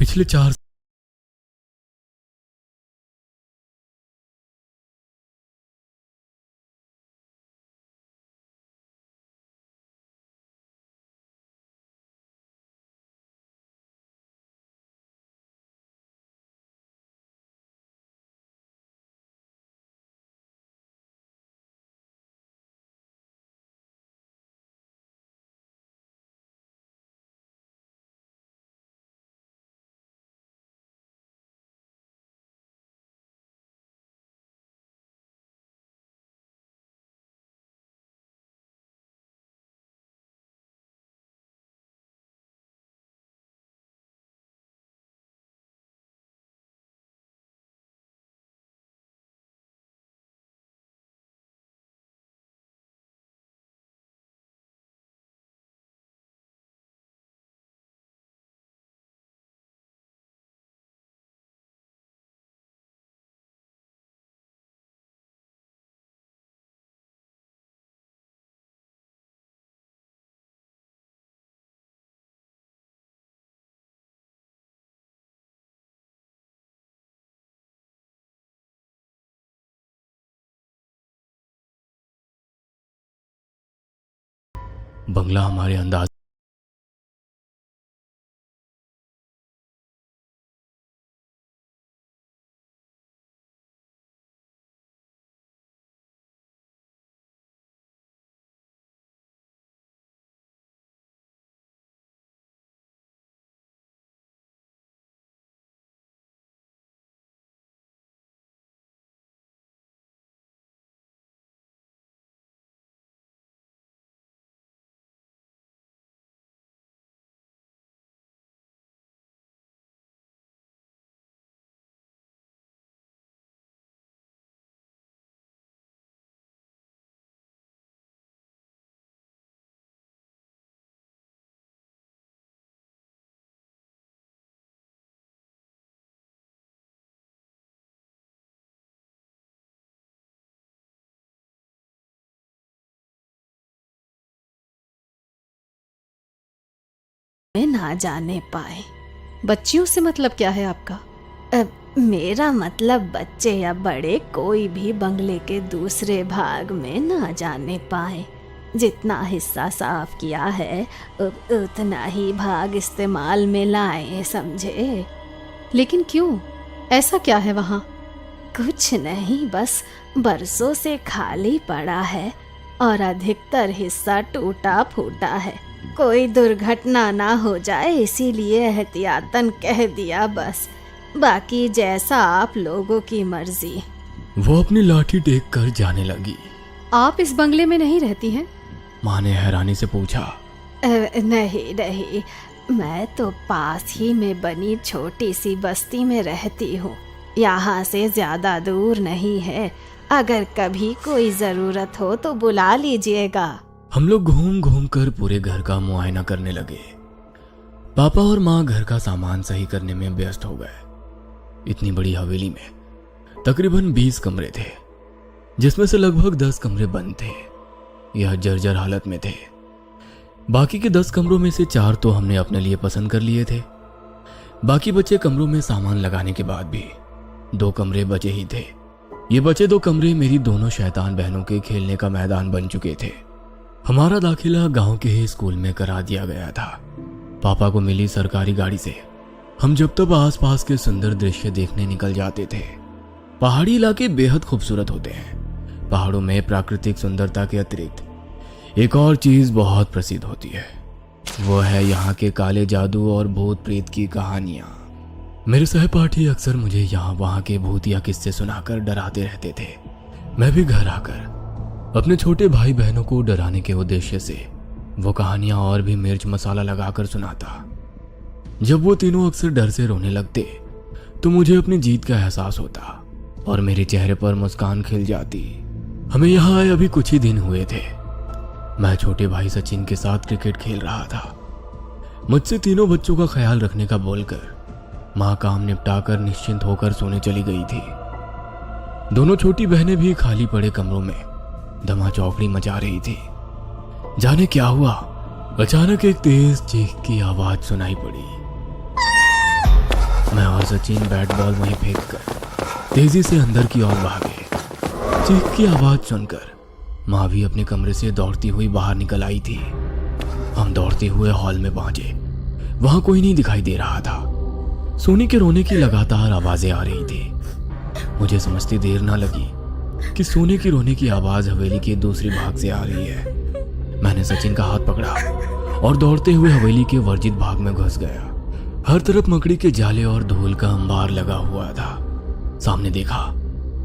पिछले 4 बंगला हमारे अंदाज में ना जाने पाए। बच्चियों से मतलब क्या है आपका? मेरा मतलब बच्चे या बड़े कोई भी बंगले के दूसरे भाग में ना जाने पाए। जितना हिस्सा साफ किया है उतना ही भाग इस्तेमाल में लाए, समझे? लेकिन क्यों? ऐसा क्या है वहाँ? कुछ नहीं, बस बरसों से खाली पड़ा है और अधिकतर हिस्सा टूटा फूटा है। कोई दुर्घटना ना हो जाए इसीलिए एहतियातन कह दिया बस। बाकी जैसा आप लोगों की मर्जी। वो अपनी लाठी टेक कर जाने लगी। आप इस बंगले में नहीं रहती हैं? माँ ने हैरानी से पूछा। नहीं नहीं, मैं तो पास ही में बनी छोटी सी बस्ती में रहती हूँ। यहाँ से ज्यादा दूर नहीं है। अगर कभी कोई जरूरत हो तो बुला लीजिएगा। हम लोग घूम घूम कर पूरे घर का मुआयना करने लगे। पापा और माँ घर का सामान सही करने में व्यस्त हो गए। इतनी बड़ी हवेली में तकरीबन 20 कमरे थे, जिसमें से लगभग 10 कमरे बंद थे, यह जर्जर हालत में थे। बाकी के 10 कमरों में से 4 तो हमने अपने लिए पसंद कर लिए थे। बाकी बचे कमरों में सामान लगाने के बाद भी 2 कमरे बचे ही थे। ये बचे 2 कमरे मेरी दोनों शैतान बहनों के खेलने का मैदान बन चुके थे। हमारा दाखिला गांव के ही स्कूल में करा दिया गया था। पापा को मिली सरकारी गाड़ी से हम जब तब आसपास के सुंदर दृश्य देखने निकल जाते थे। पहाड़ी इलाके बेहद खूबसूरत होते हैं। पहाड़ों में प्राकृतिक सुंदरता के अतिरिक्त एक और चीज बहुत प्रसिद्ध होती है, वो है यहाँ के काले जादू और भूत प्रेत की कहानियां। मेरे सहपाठी अक्सर मुझे यहाँ वहाँ के भूतिया किस्से सुनाकर डराते रहते थे। मैं भी घर आकर अपने छोटे भाई बहनों को डराने के उद्देश्य से वो कहानियां और भी मिर्च मसाला लगाकर सुनाता। जब वो तीनों अक्सर डर से रोने लगते तो मुझे अपनी जीत का एहसास होता और मेरे चेहरे पर मुस्कान खिल जाती। हमें यहाँ आए अभी कुछ ही दिन हुए थे। मैं छोटे भाई सचिन के साथ क्रिकेट खेल रहा था। मुझसे तीनों बच्चों का ख्याल रखने का बोलकर माँ काम निपटाकर निश्चिंत होकर सोने चली गई थी। दोनों छोटी बहनें भी खाली पड़े कमरों में धमा चौकड़ी मचा रही थी। जाने क्या हुआ, अचानक एक तेज चीख की आवाज सुनाई पड़ी। मैं और सचिन बैट बॉल वहीं फेंक कर तेजी से अंदर की ओर भागे। चीख की आवाज सुनकर माँ भी अपने कमरे से दौड़ती हुई बाहर निकल आई थी। हम दौड़ते हुए हॉल में पहुंचे। वहां कोई नहीं दिखाई दे रहा था। सोनी के रोने की लगातार आवाजें आ रही थी। मुझे समझती देर ना लगी कि सोनी की रोने की आवाज हवेली के दूसरी भाग से आ रही है। मैंने सचिन का हाथ पकड़ा और दौड़ते हुए हवेली के वर्जित भाग में घुस गया। हर तरफ मकड़ी के जाले और धूल का अंबार लगा हुआ था। सामने देखा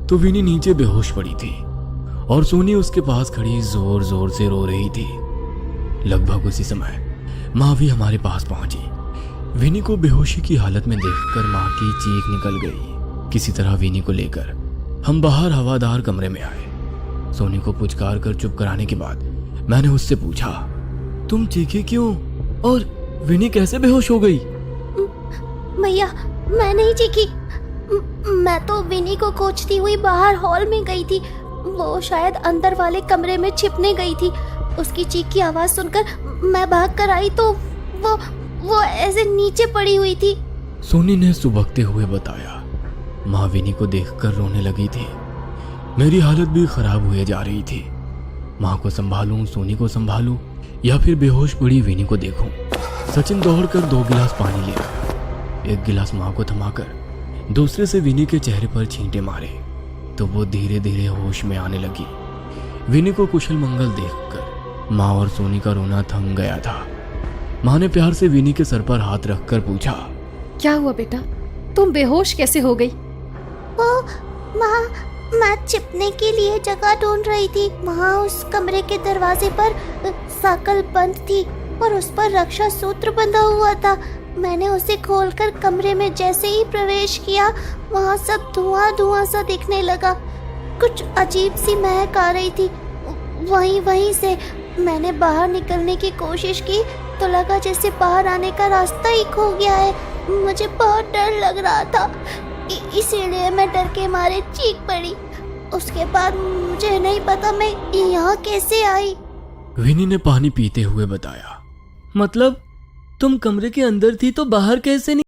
तो विनी नीचे बेहोश पड़ी थी और सोनी उसके पास खड़ी जोर जोर से रो रही थी। लगभग उसी समय माँ भी हमारे पास पहुंची। विनी को बेहोशी की हालत में देखकर माँ की चीख निकल गई। किसी तरह विनी को लेकर हम बाहर हवादार कमरे में आए। सोनी को पुचकार कर चुप कराने के बाद मैंने उससे पूछा, तुम चीखी क्यों और विनी कैसे बेहोश हो गई? भैया, मैं नहीं चीखी। मैं तो विनी को खोजती हुई बाहर हॉल में गई थी। वो शायद अंदर वाले कमरे में छिपने गई थी। उसकी चीख की आवाज सुनकर मैं भाग कर आई तो वो ऐसे नीचे पड़ी हुई थी। सोनी ने सुबकते हुए बताया। माँ विनी को देखकर रोने लगी थी। मेरी हालत भी खराब हुए जा रही थी। माँ को संभालूं, सोनी को संभालूं या फिर बेहोश पड़ी विनी को देखूं। सचिन दौड़कर 2 गिलास पानी ले आया। एक गिलास माँ को थमाकर दूसरे से विनी के चेहरे पर छींटे मारे तो वो धीरे धीरे होश में आने लगी। विनी को कुशल मंगल देखकर माँ और सोनी का रोना थम गया था। माँ ने प्यार से विनी के सर पर हाथ रखकर पूछा, क्या हुआ बेटा, तुम बेहोश कैसे हो गई? वो मैं छिपने के लिए जगह ढूंढ रही थी। वहाँ उस कमरे के दरवाजे पर साकल बंद थी और उस पर रक्षा सूत्र बंधा हुआ था। मैंने उसे खोलकर कमरे में जैसे ही प्रवेश किया, वहाँ सब धुआं धुआं सा दिखने लगा। कुछ अजीब सी महक आ रही थी। वहीं से मैंने बाहर निकलने की कोशिश की तो लगा जैसे बाहर आने का रास्ता ही खो गया है। मुझे बहुत डर लग रहा था, इसीलिए मैं डर के मारे चीख पड़ी। उसके बाद मुझे नहीं पता मैं यहाँ कैसे आई। विनी ने पानी पीते हुए बताया, मतलब तुम कमरे के अंदर थी तो बाहर कैसे नहीं?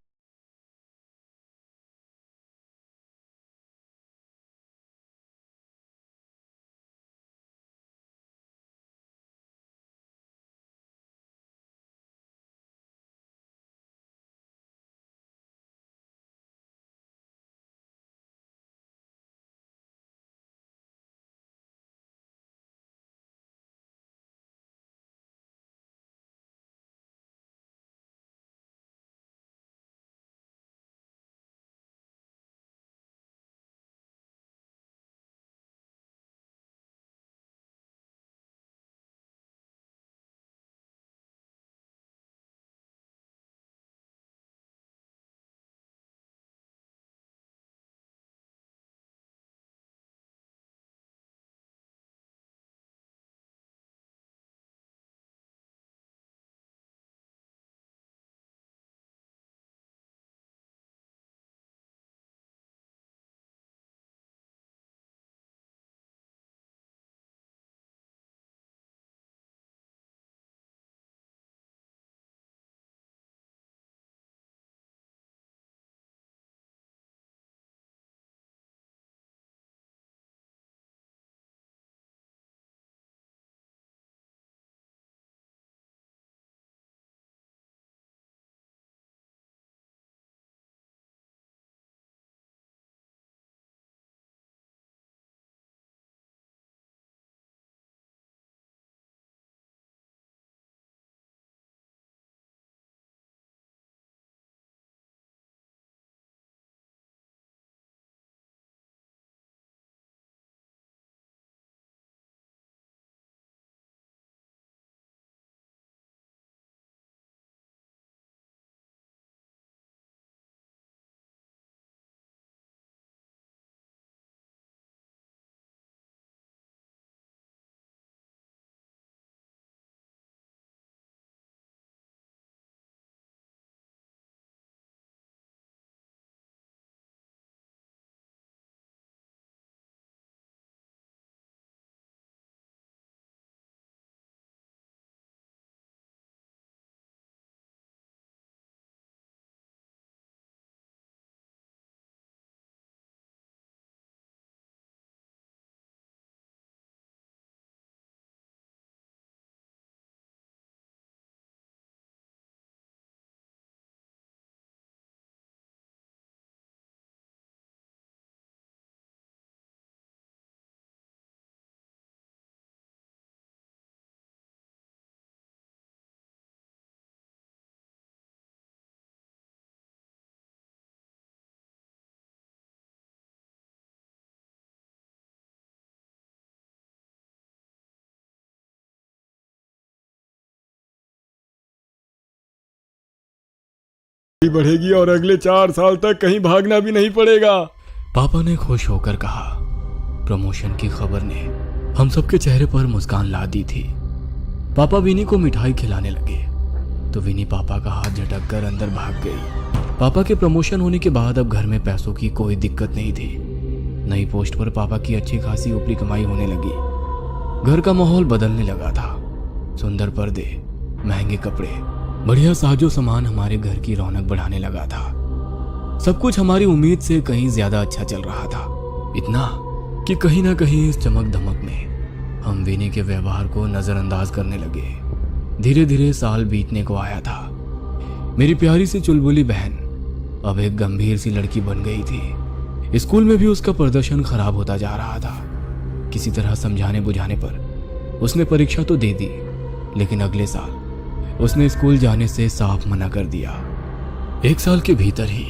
बढ़ेगी और अगले 4 साल तक कहीं भागना भी नहीं पड़ेगा। पापा ने खुश होकर कहा। प्रमोशन की खबर ने हम सबके चेहरे पर मुस्कान ला दी थी। पापा विनी को मिठाई खिलाने लगे तो विनी पापा का हाथ झटक कर अंदर भाग गई। पापा के प्रमोशन होने के बाद अब घर में पैसों की कोई दिक्कत नहीं थी। नई पोस्ट पर पापा की अच्छी खासी ऊपरी कमाई होने लगी। घर का माहौल बदलने लगा था। सुंदर पर्दे, महंगे कपड़े, बढ़िया साजो सामान हमारे घर की रौनक बढ़ाने लगा था। सब कुछ हमारी उम्मीद से कहीं ज्यादा अच्छा चल रहा था। इतना कि कहीं ना कहीं इस चमक धमक में हम विनी के व्यवहार को नजरअंदाज करने लगे। धीरे धीरे साल बीतने को आया था। मेरी प्यारी सी चुलबुली बहन अब एक गंभीर सी लड़की बन गई थी। स्कूल में भी उसका प्रदर्शन खराब होता जा रहा था। किसी तरह समझाने बुझाने पर उसने परीक्षा तो दे दी, लेकिन अगले साल उसने स्कूल जाने से साफ मना कर दिया। 1 साल के भीतर ही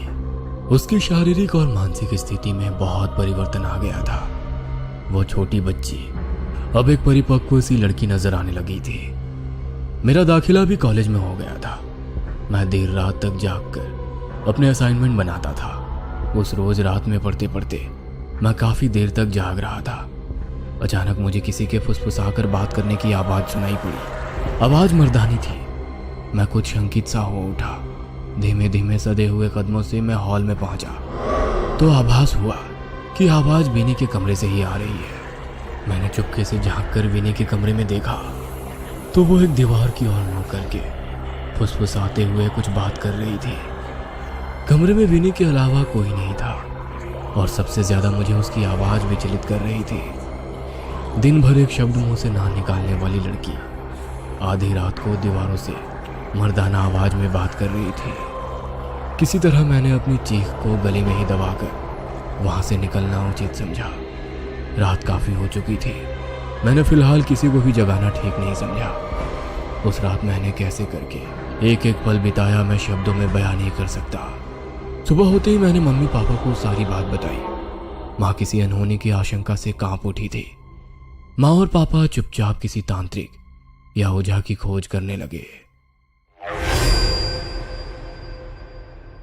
उसकी शारीरिक और मानसिक स्थिति में बहुत परिवर्तन आ गया था। वो छोटी बच्ची अब एक परिपक्व सी लड़की नजर आने लगी थी। मेरा दाखिला भी कॉलेज में हो गया था। मैं देर रात तक जागकर अपने असाइनमेंट बनाता था। उस रोज रात में पढ़ते पढ़ते मैं काफी देर तक जाग रहा था। अचानक मुझे किसी के फुसफुसाकर बात करने की आवाज सुनाई पड़ी। आवाज मर्दानी थी। मैं कुछ शंकित सा हो उठा। धीमे धीमे सदे हुए कदमों से मैं हॉल में पहुंचा तो आभास हुआ कि आवाज विनी के कमरे से ही आ रही है। मैंने चुपके से झांक कर विनी के कमरे में देखा तो वो एक दीवार की ओर मुंह करके फुसफुसाते हुए कुछ बात कर रही थी। कमरे में विनी के अलावा कोई नहीं था और सबसे ज्यादा मुझे उसकी आवाज विचलित कर रही थी। दिन भर एक शब्द मुंह से ना निकालने वाली लड़की आधी रात को दीवारों से मर्दाना आवाज में बात कर रही थी। किसी तरह मैंने अपनी चीख को गले में ही दबाकर वहां से निकलना उचित समझा। रात काफी हो चुकी थी। मैंने फिलहाल किसी को भी जगाना ठीक नहीं समझा। उस रात मैंने कैसे करके एक एक पल बिताया मैं शब्दों में बयान नहीं कर सकता। सुबह होते ही मैंने मम्मी पापा को सारी बात बताई। माँ किसी अनहोनी की आशंका से कांप उठी थी। माँ और पापा चुपचाप किसी तांत्रिक या ओझा की खोज करने लगे।